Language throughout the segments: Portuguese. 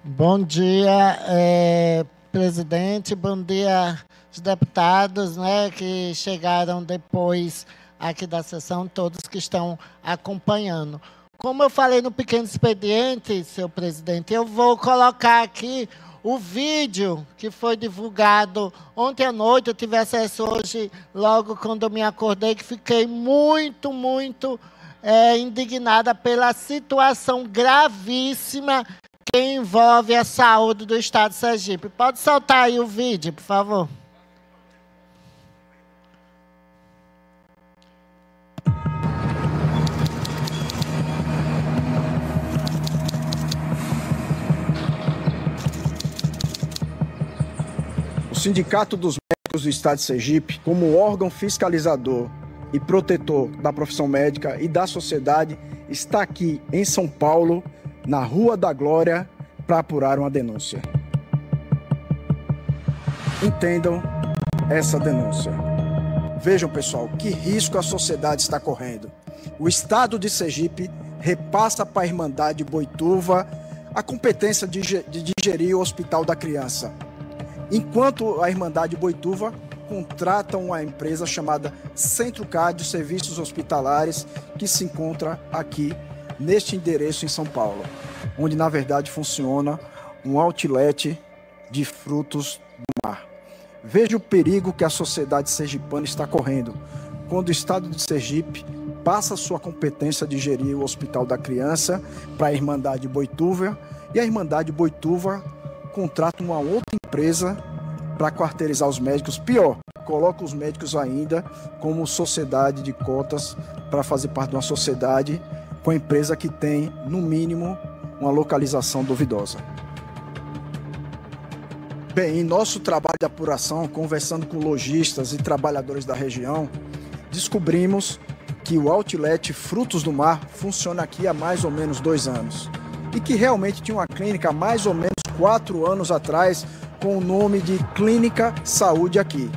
Bom dia, presidente. Bom dia, os deputados, né, que chegaram depois aqui da sessão, todos que estão acompanhando. Como eu falei no pequeno expediente, senhor presidente, eu vou colocar aqui o vídeo que foi divulgado ontem à noite. Eu tive acesso hoje, logo quando eu me acordei, que fiquei muito indignada pela situação gravíssima que envolve a saúde do Estado de Sergipe. Pode soltar aí o vídeo, por favor. O Sindicato dos Médicos do Estado de Sergipe, como órgão fiscalizador e protetor da profissão médica e da sociedade, está aqui em São Paulo, na Rua da Glória, para apurar uma denúncia. Entendam essa denúncia. Vejam, pessoal, que risco a sociedade está correndo. O Estado de Sergipe repassa para a Irmandade Boituva a competência de gerir o Hospital da Criança, enquanto a Irmandade Boituva contrata uma empresa chamada Centro Card de Serviços Hospitalares, que se encontra aqui neste endereço em São Paulo, onde na verdade funciona um outlet de frutos do mar. Veja o perigo que a sociedade sergipana está correndo quando o Estado de Sergipe passa a sua competência de gerir o Hospital da Criança para a Irmandade Boituva, e a Irmandade Boituva contrata uma outra empresa para quarteirizar os médicos. Pior, coloca os médicos ainda como sociedade de cotas para fazer parte de uma sociedade com a empresa que tem, no mínimo, uma localização duvidosa. Bem, em nosso trabalho de apuração, conversando com lojistas e trabalhadores da região, descobrimos que o outlet Frutos do Mar funciona aqui há mais ou menos 2 anos. E que realmente tinha uma clínica há mais ou menos 4 anos atrás com o nome de Clínica Saúde aqui.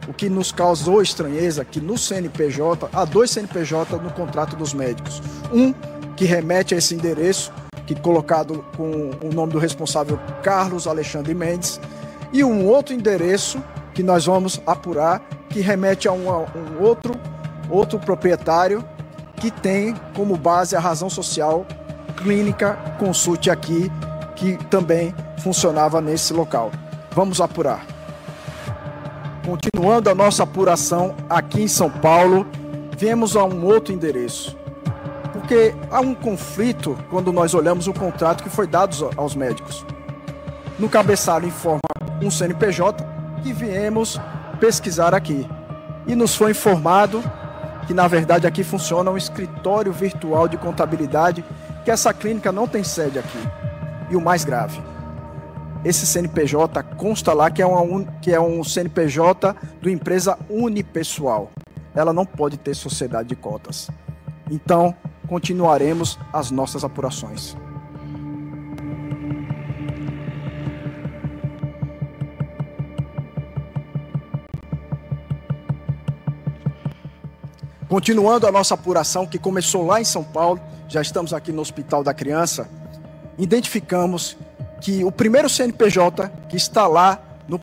O que nos causou estranheza que no CNPJ, há 2 CNPJ no contrato dos médicos. Um que remete a esse endereço, que colocado com o nome do responsável Carlos Alexandre Mendes, e um outro endereço que nós vamos apurar, que remete a um outro proprietário que tem como base a razão social Clínica Consulte aqui, que também funcionava nesse local. Vamos apurar. Continuando a nossa apuração aqui em São Paulo, viemos a um outro endereço. Porque há um conflito quando nós olhamos o contrato que foi dado aos médicos. No cabeçalho informa um CNPJ que viemos pesquisar aqui. E nos foi informado que, na verdade, aqui funciona um escritório virtual de contabilidade, que essa clínica não tem sede aqui. E o mais grave, esse CNPJ consta lá que é um CNPJ de empresa unipessoal. Ela não pode ter sociedade de cotas. Então, continuaremos as nossas apurações. Continuando a nossa apuração, que começou lá em São Paulo, já estamos aqui no Hospital da Criança, identificamos que o primeiro CNPJ que está lá no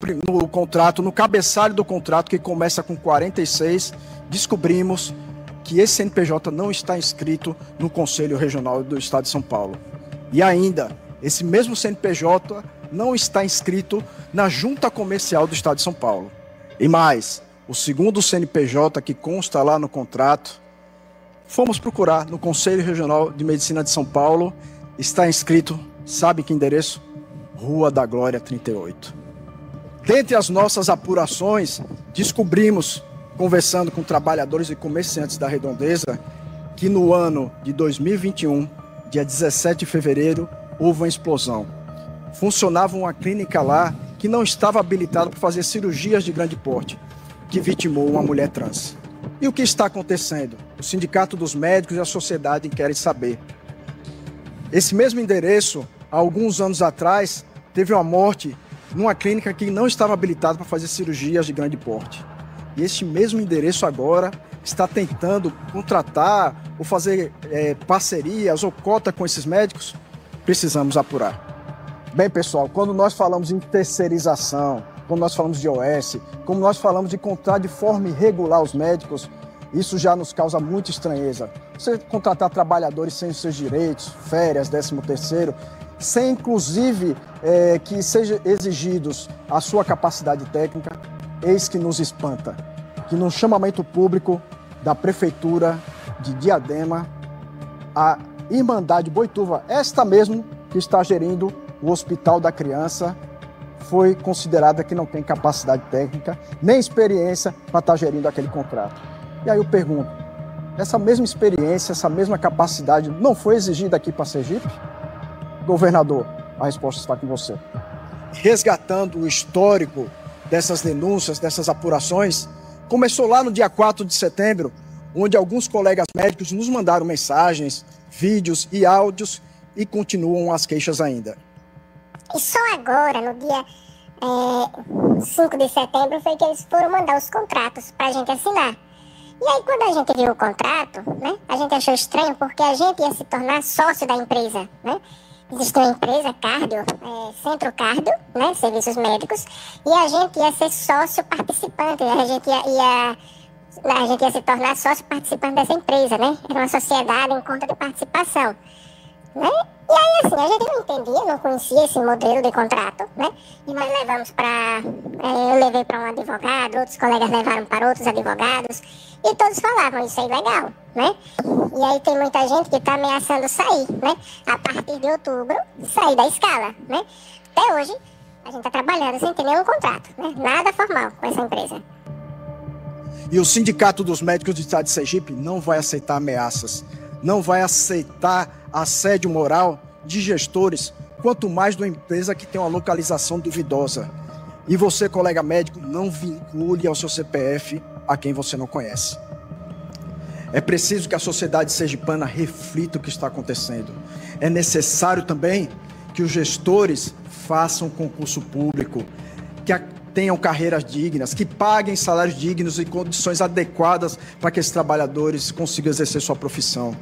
contrato, no cabeçalho do contrato, que começa com 46, descobrimos que esse CNPJ não está inscrito no Conselho Regional do Estado de São Paulo. E ainda, esse mesmo CNPJ não está inscrito na Junta Comercial do Estado de São Paulo. E mais, o segundo CNPJ que consta lá no contrato, fomos procurar no Conselho Regional de Medicina de São Paulo, está inscrito, sabe que endereço? Rua da Glória 38. Dentre as nossas apurações, descobrimos, conversando com trabalhadores e comerciantes da Redondeza, que no ano de 2021, dia 17 de fevereiro, houve uma explosão. Funcionava uma clínica lá que não estava habilitada para fazer cirurgias de grande porte, que vitimou uma mulher trans. E o que está acontecendo? O Sindicato dos Médicos e a sociedade querem saber. Esse mesmo endereço, há alguns anos atrás, teve uma morte numa clínica que não estava habilitada para fazer cirurgias de grande porte. E este mesmo endereço agora está tentando contratar ou fazer parcerias ou cota com esses médicos. Precisamos apurar. Bem, pessoal, quando nós falamos em terceirização, quando nós falamos de OS, como nós falamos de contratar de forma irregular os médicos, isso já nos causa muita estranheza. Você contratar trabalhadores sem os seus direitos, férias, 13º, sem inclusive que sejam exigidos a sua capacidade técnica, eis que nos espanta. Que no chamamento público da Prefeitura de Diadema, a Irmandade Boituva, esta mesmo que está gerindo o Hospital da Criança, foi considerada que não tem capacidade técnica, nem experiência para estar gerindo aquele contrato. E aí eu pergunto, essa mesma experiência, essa mesma capacidade não foi exigida aqui para Sergipe? Governador, a resposta está com você. Resgatando o histórico dessas denúncias, dessas apurações, começou lá no dia 4 de setembro, onde alguns colegas médicos nos mandaram mensagens, vídeos e áudios e continuam as queixas ainda. E só agora, no dia 5 de setembro, foi que eles foram mandar os contratos para a gente assinar. E aí, quando a gente viu o contrato, né, a gente achou estranho porque a gente ia se tornar sócio da empresa, né? Existe uma empresa, Cardio, Centro Cardio, né, serviços médicos, e a gente ia ser sócio participante, a gente ia se tornar sócio participante dessa empresa, né? Era uma sociedade em conta de participação, né? E aí, assim, a gente não entendia, não conhecia esse modelo de contrato, né? E nós levamos eu levei para um advogado, outros colegas levaram para outros advogados, e todos falavam, isso é ilegal, né? E aí tem muita gente que está ameaçando sair, né? A partir de outubro, sair da escala, né? Até hoje, a gente está trabalhando sem ter nenhum contrato, né? Nada formal com essa empresa. E o Sindicato dos Médicos do Estado de Sergipe não vai aceitar ameaças, não vai aceitar assédio moral de gestores, quanto mais de uma empresa que tem uma localização duvidosa. E você, colega médico, não vincule ao seu CPF a quem você não conhece. É preciso que a sociedade sergipana reflita o que está acontecendo. É necessário também que os gestores façam concurso público, que tenham carreiras dignas, que paguem salários dignos e condições adequadas para que esses trabalhadores consigam exercer sua profissão.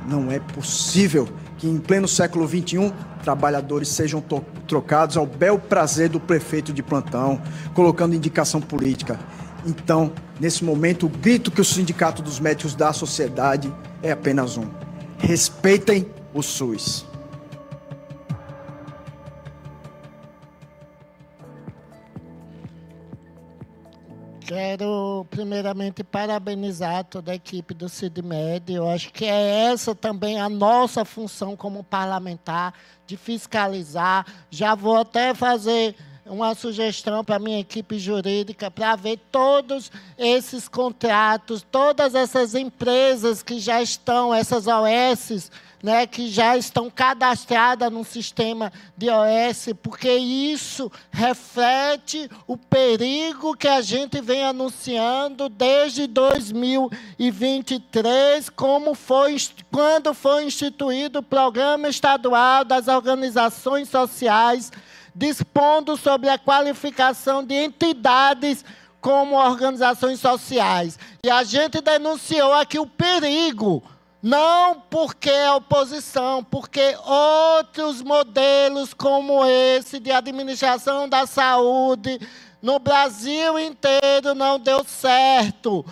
Não é possível que em pleno século XXI trabalhadores sejam trocados ao bel prazer do prefeito de plantão, colocando indicação política. Então, nesse momento, o grito que o Sindicato dos Médicos dá à sociedade é apenas um: respeitem o SUS. Quero, primeiramente, parabenizar toda a equipe do CIDMED. Eu acho que é essa também a nossa função como parlamentar, de fiscalizar. Já vou até fazer uma sugestão para a minha equipe jurídica para ver todos esses contratos, todas essas empresas que já estão, essas OS, né, que já estão cadastradas no sistema de OS, porque isso reflete o perigo que a gente vem anunciando desde 2023, quando foi instituído o Programa Estadual das Organizações Sociais, dispondo sobre a qualificação de entidades como organizações sociais. E a gente denunciou aqui o perigo, não porque é oposição, porque outros modelos como esse de administração da saúde no Brasil inteiro não deu certo.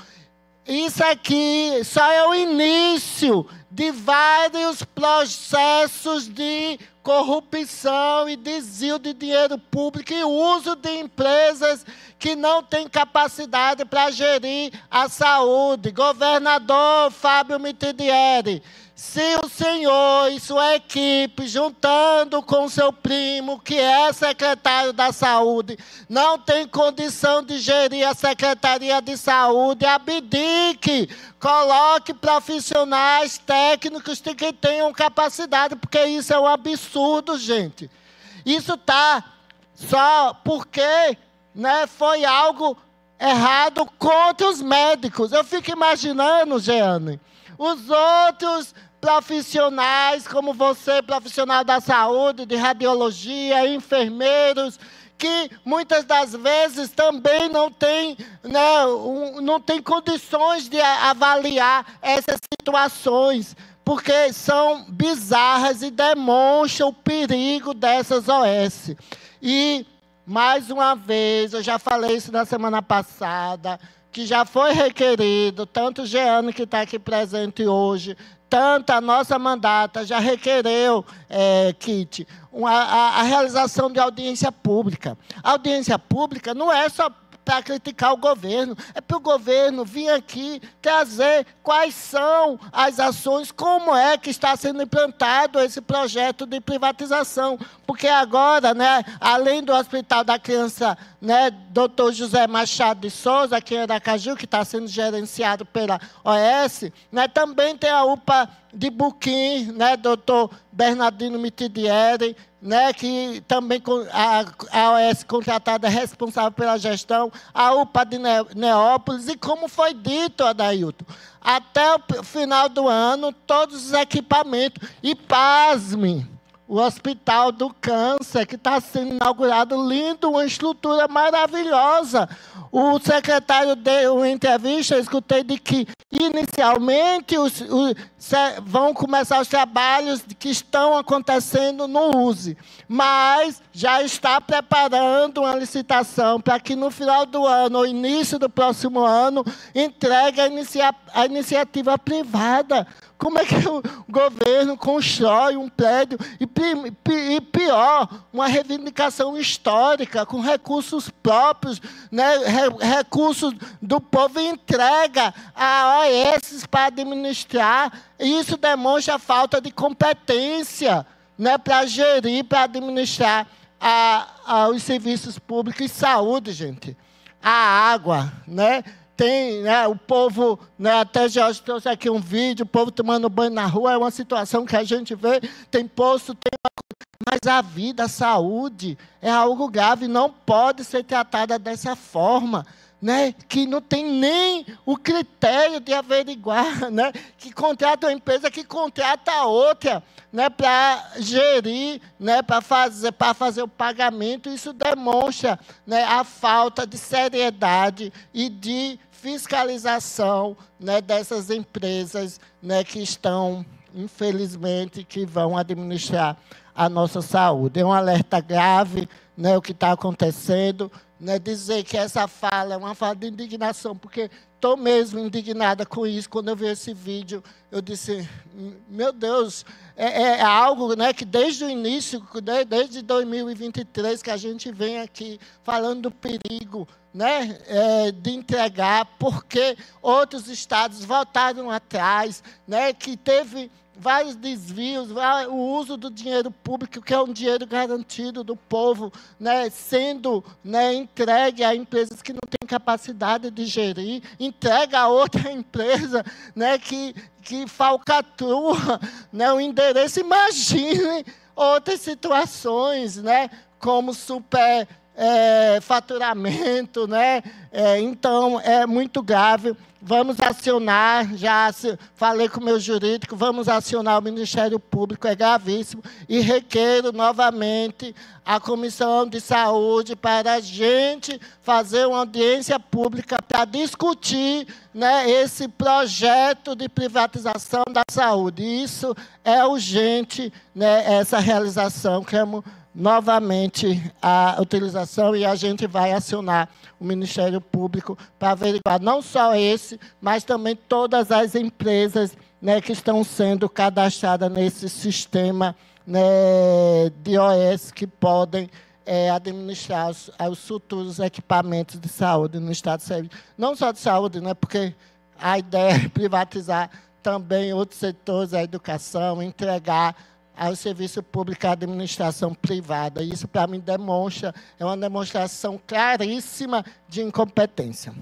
Isso aqui só é o início de vários processos de corrupção e desvio de dinheiro público e uso de empresas que não têm capacidade para gerir a saúde. Governador Fábio Mitidieri, se o senhor e sua equipe, juntando com seu primo, que é secretário da Saúde, não tem condição de gerir a Secretaria de Saúde, abdique, coloque profissionais técnicos que tenham capacidade, porque isso é um absurdo, gente. Isso está só porque, né, foi algo errado contra os médicos. Eu fico imaginando, Jeane, os outros profissionais, como você, profissional da saúde, de radiologia, enfermeiros, que muitas das vezes também não tem, né, não tem condições de avaliar essas situações. porque são bizarras e demonstram o perigo dessas OS. E, mais uma vez, eu já falei isso na semana passada, que já foi requerido, tanto o Jeane, que está aqui presente hoje, tanto a nossa mandata já requereu, Kit, a realização de audiência pública. A audiência pública não é só para criticar o governo, é para o governo vir aqui trazer quais são as ações, como é que está sendo implantado esse projeto de privatização. Porque agora, né, além do Hospital da Criança, né, Dr. José Machado de Souza, aqui em Aracaju, que está sendo gerenciado pela OS, né, também tem a UPA de Buquim, né, Dr. Bernardino Mitidieri, né, que também a OS contratada é responsável pela gestão, a UPA de Neópolis, e como foi dito, Adailton, até o final do ano, todos os equipamentos, e pasme, o Hospital do Câncer, que está sendo inaugurado, lindo, uma estrutura maravilhosa. O secretário deu uma entrevista, eu escutei de que, inicialmente, vão começar os trabalhos que estão acontecendo no USE, mas já está preparando uma licitação para que, no final do ano, ou início do próximo ano, entregue a iniciativa privada. Como é que o governo constrói um prédio e pior, uma reivindicação histórica, com recursos próprios, né, recursos do povo, e entrega a OS para administrar? Isso demonstra a falta de competência, né, para gerir, para administrar os serviços públicos e saúde, gente. A água, né? Tem, né, o povo, né, até Jorge trouxe aqui um vídeo, o povo tomando banho na rua, é uma situação que a gente vê, tem posto, tem uma coisa, mas a vida, a saúde, é algo grave, não pode ser tratada dessa forma, né, que não tem nem o critério de averiguar, né, que contrata uma empresa que contrata a outra, né, para gerir, né, para fazer o pagamento. Isso demonstra, né, a falta de seriedade e de fiscalização, né, dessas empresas, né, que estão, infelizmente, que vão administrar a nossa saúde. É um alerta grave, né, o que está acontecendo. Né, dizer que essa fala é uma fala de indignação, porque estou mesmo indignada com isso. Quando eu vi esse vídeo, eu disse, meu Deus, é algo, né, que desde o início, né, desde 2023, que a gente vem aqui falando do perigo, né, de entregar, porque outros estados voltaram atrás, né, que teve vários desvios, o uso do dinheiro público, que é um dinheiro garantido do povo, né, sendo, né, entregue a empresas que não têm capacidade de gerir, entrega a outra empresa, né, que falcatrua, né, o endereço. Imagine outras situações, né, como faturamento, né? Então, é muito grave. Vamos acionar, já falei com o meu jurídico, vamos acionar o Ministério Público, é gravíssimo, e requeiro novamente a Comissão de Saúde para a gente fazer uma audiência pública para discutir, né, esse projeto de privatização da saúde. Isso é urgente, né, essa realização. Queremos novamente a utilização, e a gente vai acionar o Ministério Público para averiguar não só esse, mas também todas as empresas, né, que estão sendo cadastradas nesse sistema, né, de OS, que podem administrar os futuros equipamentos de saúde no estado de saúde. Não só de saúde, né, porque a ideia é privatizar também outros setores, a educação, entregar ao serviço público, à administração privada. Isso, para mim, é uma demonstração claríssima de incompetência.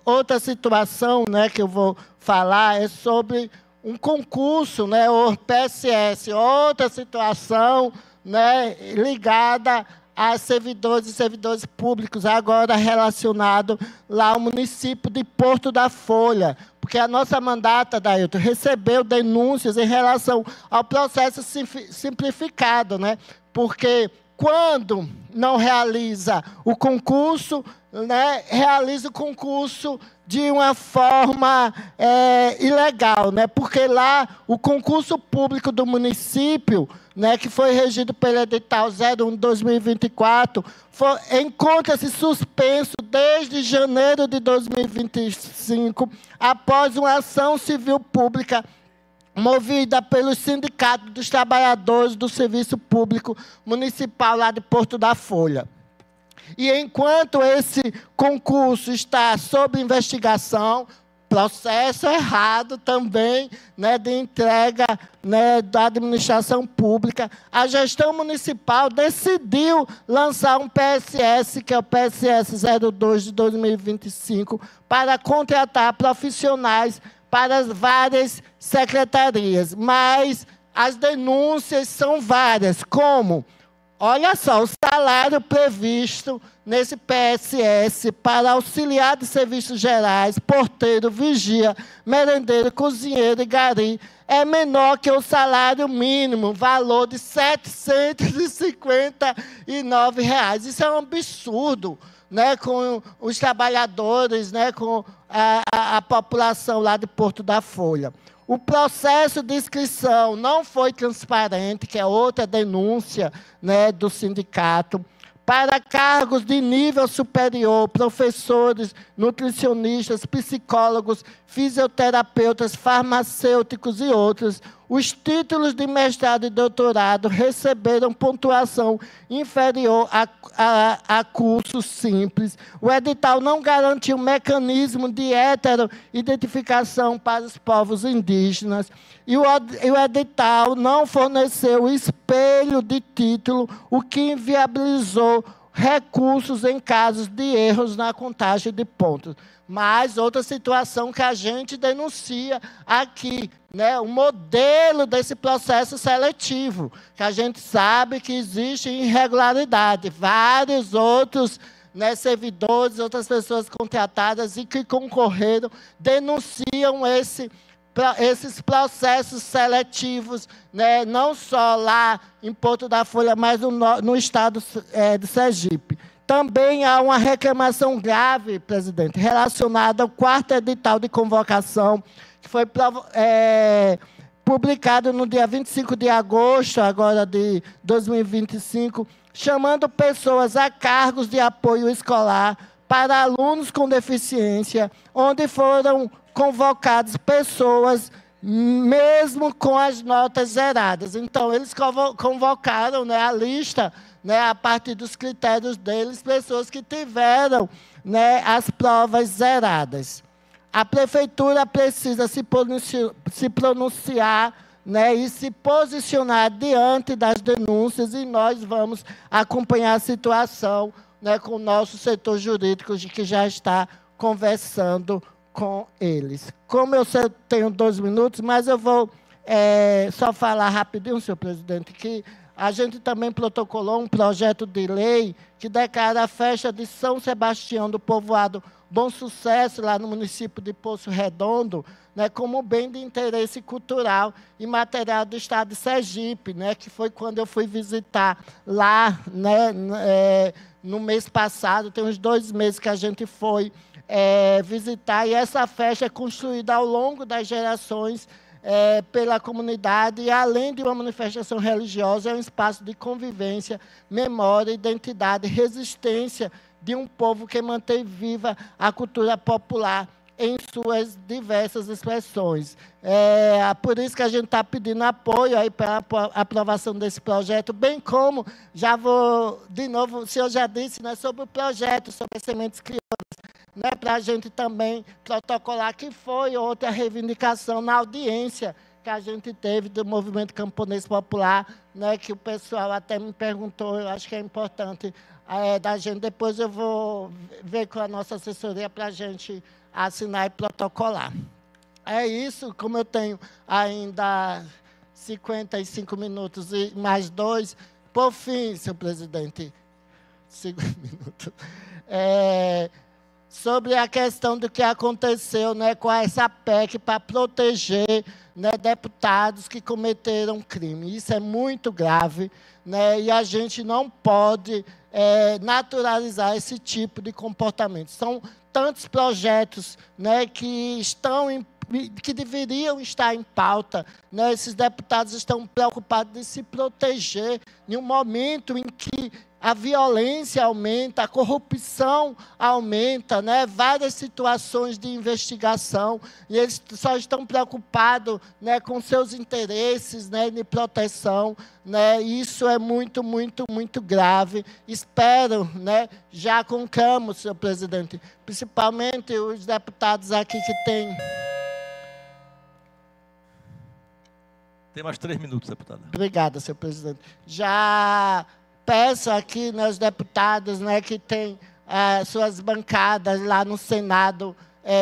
Outra situação, né, que eu vou falar é sobre um concurso, né, o PSS, outra situação, né, ligada a servidores e servidores públicos, agora relacionado lá ao município de Porto da Folha, porque a nossa mandata, Adailton, recebeu denúncias em relação ao processo simplificado, né? Porque quando não realiza o concurso, né, realiza o concurso de uma forma ilegal, né, porque lá o concurso público do município, né, que foi regido pelo edital 01/2024, encontra-se suspenso desde janeiro de 2025, após uma ação civil pública movida pelos sindicatos dos trabalhadores do Serviço Público Municipal lá de Porto da Folha. E enquanto esse concurso está sob investigação, processo errado também, né, de entrega, né, da administração pública, a gestão municipal decidiu lançar um PSS, que é o PSS 02 de 2025, para contratar profissionais para as várias secretarias. Mas as denúncias são várias, como... Olha só, o salário previsto nesse PSS para auxiliar de serviços gerais, porteiro, vigia, merendeiro, cozinheiro e gari é menor que o salário mínimo, valor de R$ 759. Isso é um absurdo, né, com os trabalhadores, né, com a população lá de Porto da Folha. O processo de inscrição não foi transparente, que é outra denúncia, né, do sindicato. Para cargos de nível superior, professores, nutricionistas, psicólogos, fisioterapeutas, farmacêuticos e outros, os títulos de mestrado e doutorado receberam pontuação inferior a cursos simples. O edital não garantiu mecanismo de heteroidentificação para os povos indígenas. E o edital não forneceu espelho de título, o que inviabilizou recursos em casos de erros na contagem de pontos. Mas outra situação que a gente denuncia aqui, né, o modelo desse processo seletivo, que a gente sabe que existe irregularidade. Vários outros, né, servidores, outras pessoas contratadas e que concorreram, denunciam esses processos seletivos, né, não só lá em Porto da Folha, mas no estado de Sergipe. Também há uma reclamação grave, presidente, relacionada ao 4º edital de convocação, que foi publicado no dia 25 de agosto agora de 2025, chamando pessoas a cargos de apoio escolar para alunos com deficiência, onde foram convocadas pessoas mesmo com as notas zeradas. Então, eles convocaram, né, a lista, né, a partir dos critérios deles, pessoas que tiveram, né, as provas zeradas. A prefeitura precisa se pronunciar, né, e se posicionar diante das denúncias, e nós vamos acompanhar a situação, né, com o nosso setor jurídico, que já está conversando com eles. Como eu tenho 2 minutos, mas eu vou só falar rapidinho, senhor presidente, que a gente também protocolou um projeto de lei que declara a festa de São Sebastião do povoado Bom Sucesso, lá no município de Poço Redondo, né, como bem de interesse cultural e material do estado de Sergipe, né, que foi quando eu fui visitar lá, né, no mês passado, tem uns 2 meses que a gente foi visitar, e essa festa é construída ao longo das gerações pela comunidade, e além de uma manifestação religiosa, é um espaço de convivência, memória, identidade, resistência de um povo que mantém viva a cultura popular em suas diversas expressões. Por isso que a gente está pedindo apoio aí para a aprovação desse projeto, bem como, já vou, de novo, o senhor já disse, né, sobre o projeto, sobre as sementes crioulas, né, para a gente também protocolar, que foi outra reivindicação na audiência que a gente teve do Movimento Camponês Popular, né, que o pessoal até me perguntou, eu acho que é importante da gente, depois eu vou ver com a nossa assessoria para a gente assinar e protocolar. É isso, como eu tenho ainda 55 minutos e mais 2, por fim, senhor presidente, 5 minutos, sobre a questão do que aconteceu, né, com essa PEC para proteger, né, deputados que cometeram crime. Isso é muito grave, né, e a gente não pode naturalizar esse tipo de comportamento. São tantos projetos, né, que deveriam estar em pauta, né? Esses deputados estão preocupados de se proteger em um momento em que a violência aumenta, a corrupção aumenta, né? Várias situações de investigação, e eles só estão preocupados, né, com seus interesses, né, de proteção, né? Isso é muito, muito, muito grave. Espero, né, já conclamo, senhor presidente, principalmente os deputados aqui que têm... Tem mais 3 minutos, deputada. Obrigada, senhor presidente. Já peço aqui, né, aos deputados, né, que têm suas bancadas lá no Senado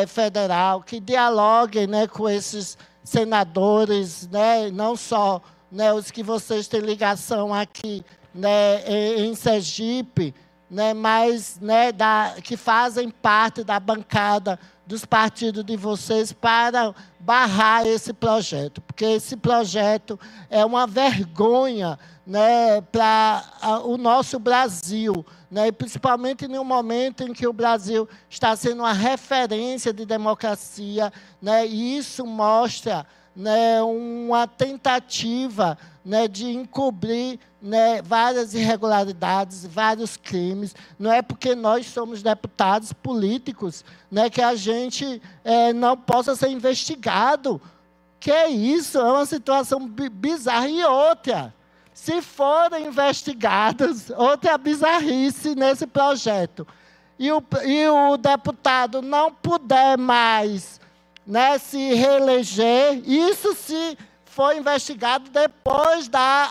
Federal, que dialoguem, né, com esses senadores, né, não só, né, os que vocês têm ligação aqui, né, em Sergipe, né, mas, né, que fazem parte da bancada dos partidos de vocês para barrar esse projeto, porque esse projeto é uma vergonha, né, para o nosso Brasil, né, e principalmente em um momento em que o Brasil está sendo uma referência de democracia, né, e isso mostra, né, uma tentativa, né, de encobrir, né, várias irregularidades, vários crimes. Não é porque nós somos deputados políticos, né, que a gente não possa ser investigado. Que é isso? É uma situação bizarra. E outra, se forem investigados, outra bizarrice nesse projeto, e o deputado não puder mais, né, se reeleger, isso se for investigado depois da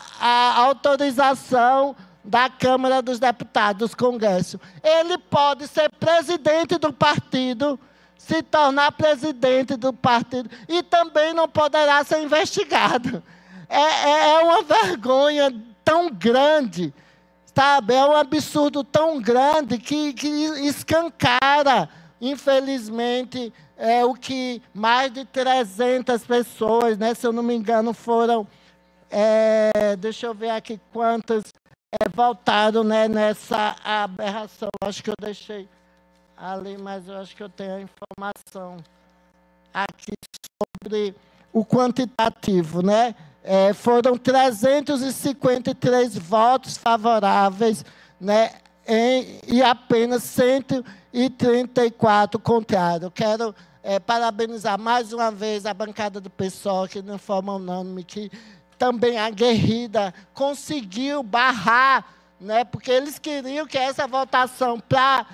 autorização da Câmara dos Deputados, do Congresso. Ele pode ser presidente do partido, se tornar presidente do partido, e também não poderá ser investigado. É uma vergonha tão grande, sabe? É um absurdo tão grande que escancara, infelizmente, o que mais de 300 pessoas, né, se eu não me engano, foram, deixa eu ver aqui quantas votaram, né, nessa aberração. Acho que eu deixei ali, mas eu acho que eu tenho a informação aqui sobre o quantitativo, né? Foram 353 votos favoráveis, né, e apenas 134 contrários. Quero parabenizar mais uma vez a bancada do PSOL, que de forma unânime, que também aguerrida, conseguiu barrar, né, porque eles queriam que essa votação para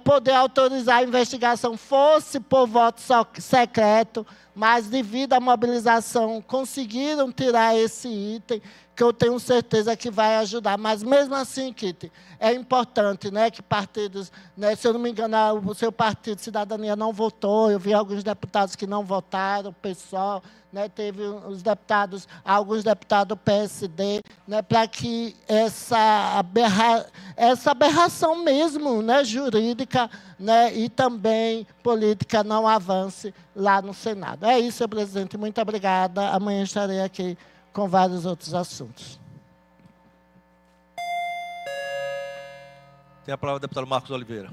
poder autorizar a investigação fosse por voto secreto, mas devido à mobilização conseguiram tirar esse item, que eu tenho certeza que vai ajudar. Mas mesmo assim, Kitty, é importante, né, que partidos, né, se eu não me engano, o seu partido Cidadania não votou, eu vi alguns deputados que não votaram, o PSOL, né, teve alguns deputados do PSD, né, para que essa aberração mesmo, né, jurídica, né, e também política não avance lá no Senado. É isso, senhor presidente. Muito obrigada. Amanhã estarei aqui com vários outros assuntos. Tem a palavra o deputado Marcos Oliveira.